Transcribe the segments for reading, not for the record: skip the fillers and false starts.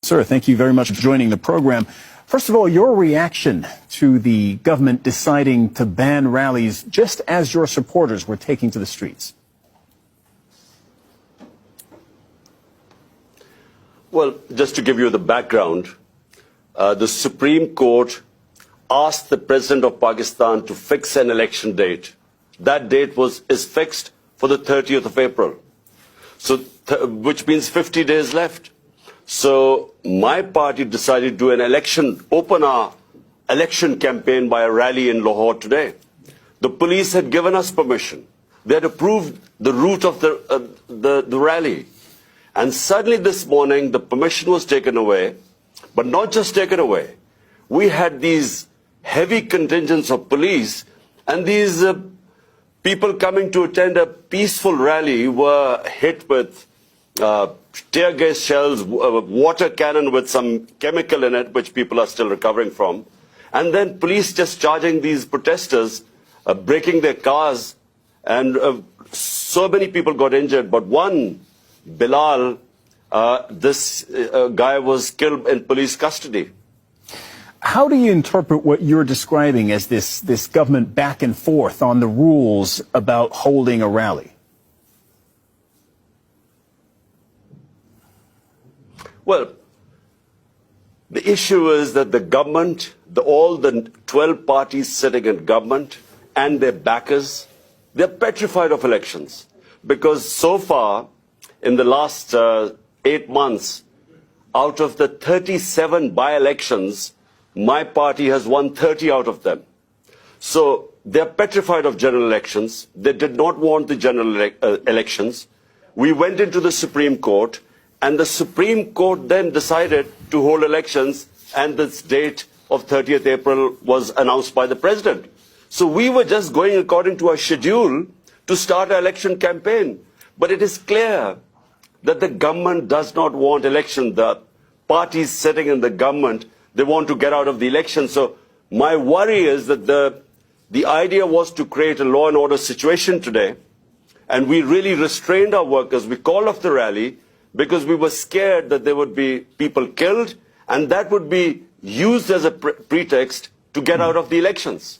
Sir, thank you very much for joining the program. First of all, your reaction to the government deciding to ban rallies just as your supporters were taking to the streets. Well, just to give you the background, the Supreme Court asked the President of Pakistan to fix an election date. That date is fixed for the 30th of April, which means 50 days left. So my party decided to do an open our election campaign by a rally in Lahore today. The police had given us permission. They had approved the route of the rally. And suddenly this morning, the permission was taken away, but not just taken away. We had these heavy contingents of police, and these people coming to attend a peaceful rally were hit with tear gas shells, water cannon with some chemical in it, which people are still recovering from. And then police just charging these protesters, breaking their cars, and so many people got injured. But one, Bilal, this guy was killed in police custody. How do you interpret what you're describing as this government back and forth on the rules about holding a rally? Well, the issue is that the government, all the 12 parties sitting in government and their backers, they're petrified of elections. Because so far, in the last 8 months, out of the 37 by-elections, my party has won 30 out of them. So they're petrified of general elections. They did not want the general elections. We went into the Supreme Court, and the Supreme Court then decided to hold elections, and this date of 30th April was announced by the President. So we were just going according to our schedule to start our election campaign. But it is clear that the government does not want election. The parties sitting in the government, they want to get out of the election. So my worry is that the idea was to create a law and order situation today, and we really restrained our workers. We called off the rally because we were scared that there would be people killed, and that would be used as a pretext to get out of the elections.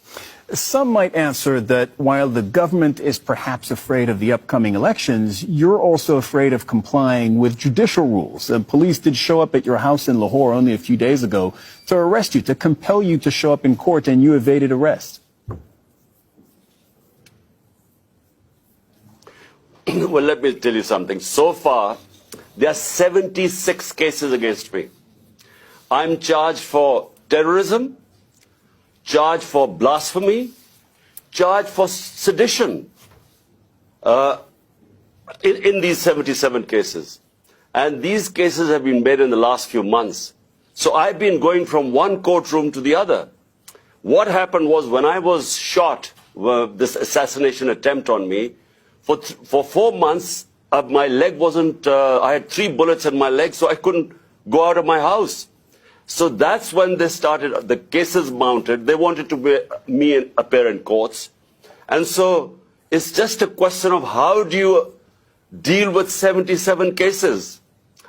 Some might answer that while the government is perhaps afraid of the upcoming elections, you're also afraid of complying with judicial rules. The police did show up at your house in Lahore only a few days ago to arrest you, to compel you to show up in court, and you evaded arrest. Well, let me tell you something. So far, there are 76 cases against me. I'm charged for terrorism, charged for blasphemy, charged for sedition in these 77 cases. And these cases have been made in the last few months. So I've been going from one courtroom to the other. What happened was when I was shot, this assassination attempt on me, for 4 months, my leg wasn't, I had 3 bullets in my leg, so I couldn't go out of my house. So that's when they started, the cases mounted. They wanted to me appear in courts. And so it's just a question of how do you deal with 77 cases?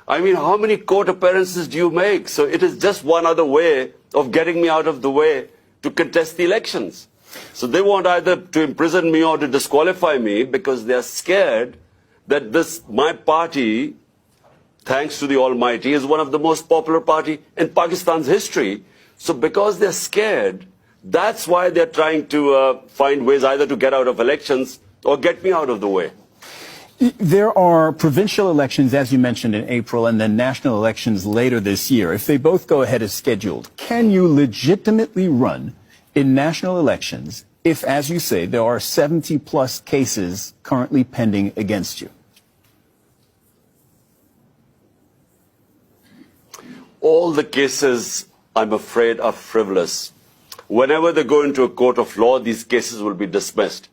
I mean, how many court appearances do you make? So it is just one other way of getting me out of the way to contest the elections. So they want either to imprison me or to disqualify me because they're scared that my party, thanks to the Almighty, is one of the most popular party in Pakistan's history. So because they're scared, that's why they're trying to find ways either to get out of elections or get me out of the way. There are provincial elections, as you mentioned, in April, and then national elections later this year. If they both go ahead as scheduled, can you legitimately run in national elections if, as you say, there are 70-plus cases currently pending against you? All the cases, I'm afraid, are frivolous. Whenever they go into a court of law, these cases will be dismissed.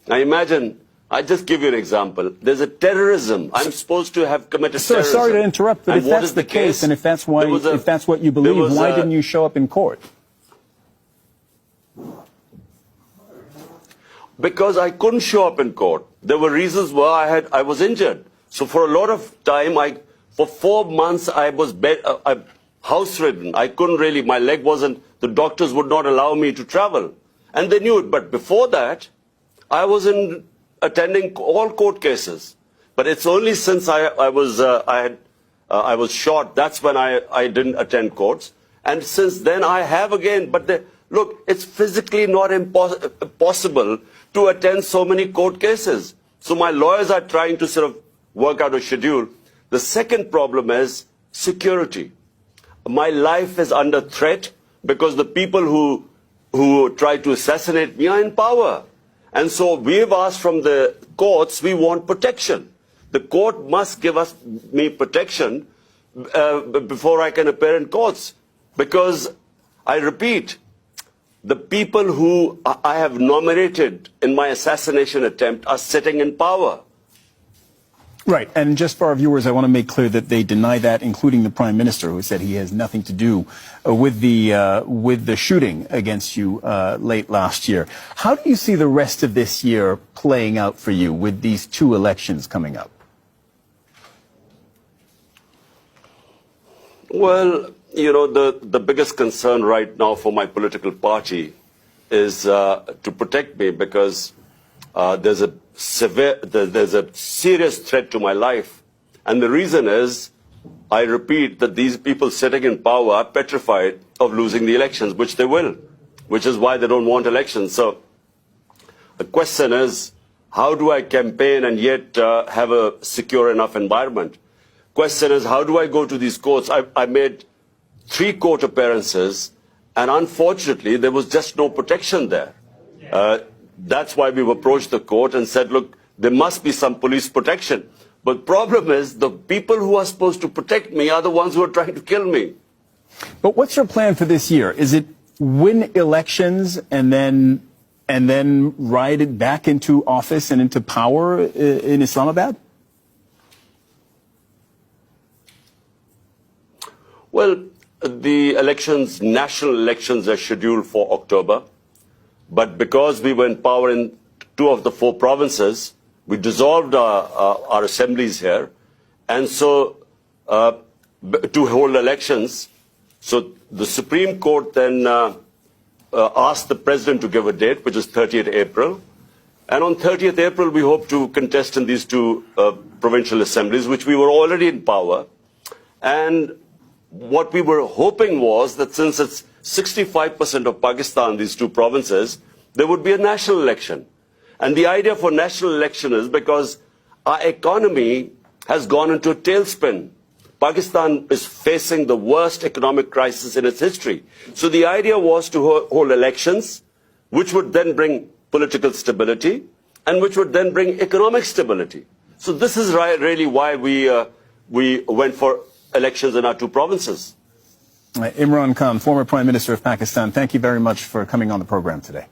Now imagine, I just give you an example. There's a terrorism. I'm supposed to have committed terrorism. Sorry to interrupt, but if that's the case, and if that's what you believe, why didn't you show up in court? Because I couldn't show up in court. There were reasons why I was injured. So for a lot of time, for 4 months, house-ridden. I couldn't really, my leg wasn't, the doctors would not allow me to travel. And they knew it. But before that, I was attending all court cases. But it's only since I was shot, that's when I didn't attend courts. And since then I have again, but look, it's physically not possible to attend so many court cases. So my lawyers are trying to sort of work out a schedule. The second problem is security. My life is under threat because the people who try to assassinate me are in power. And so we've asked from the courts, we want protection. The court must give me protection before I can appear in courts. Because, I repeat, the people who I have nominated in my assassination attempt are sitting in power. Right. And just for our viewers, I want to make clear that they deny that, including the Prime Minister, who said he has nothing to do with the shooting against you late last year. How do you see the rest of this year playing out for you with these two elections coming up? Well, you know, the biggest concern right now for my political party is to protect me, because there's a serious threat to my life. And the reason is, I repeat, that these people sitting in power are petrified of losing the elections, which they will, which is why they don't want elections. So the question is, how do I campaign and yet have a secure enough environment? Question is, how do I go to these courts? I made 3 court appearances, and unfortunately, there was just no protection there. That's why we've approached the court and said, look, there must be some police protection. But the problem is, the people who are supposed to protect me are the ones who are trying to kill me. But what's your plan for this year? Is it win elections and then ride it back into office and into power in Islamabad? Well, the elections, national elections, are scheduled for October. But because we were in power in 2 of the 4 provinces, we dissolved our assemblies here. And so, to hold elections, so the Supreme Court then asked the President to give a date, which is 30th April. And on 30th April, we hope to contest in these 2 provincial assemblies, which we were already in power. And what we were hoping was that since it's 65% of Pakistan, these 2 provinces, there would be a national election. And the idea for national election is because our economy has gone into a tailspin. Pakistan is facing the worst economic crisis in its history. So the idea was to hold elections, which would then bring political stability, and which would then bring economic stability. So this is really why we went for elections in our 2 provinces. Imran Khan, former Prime Minister of Pakistan, thank you very much for coming on the program today.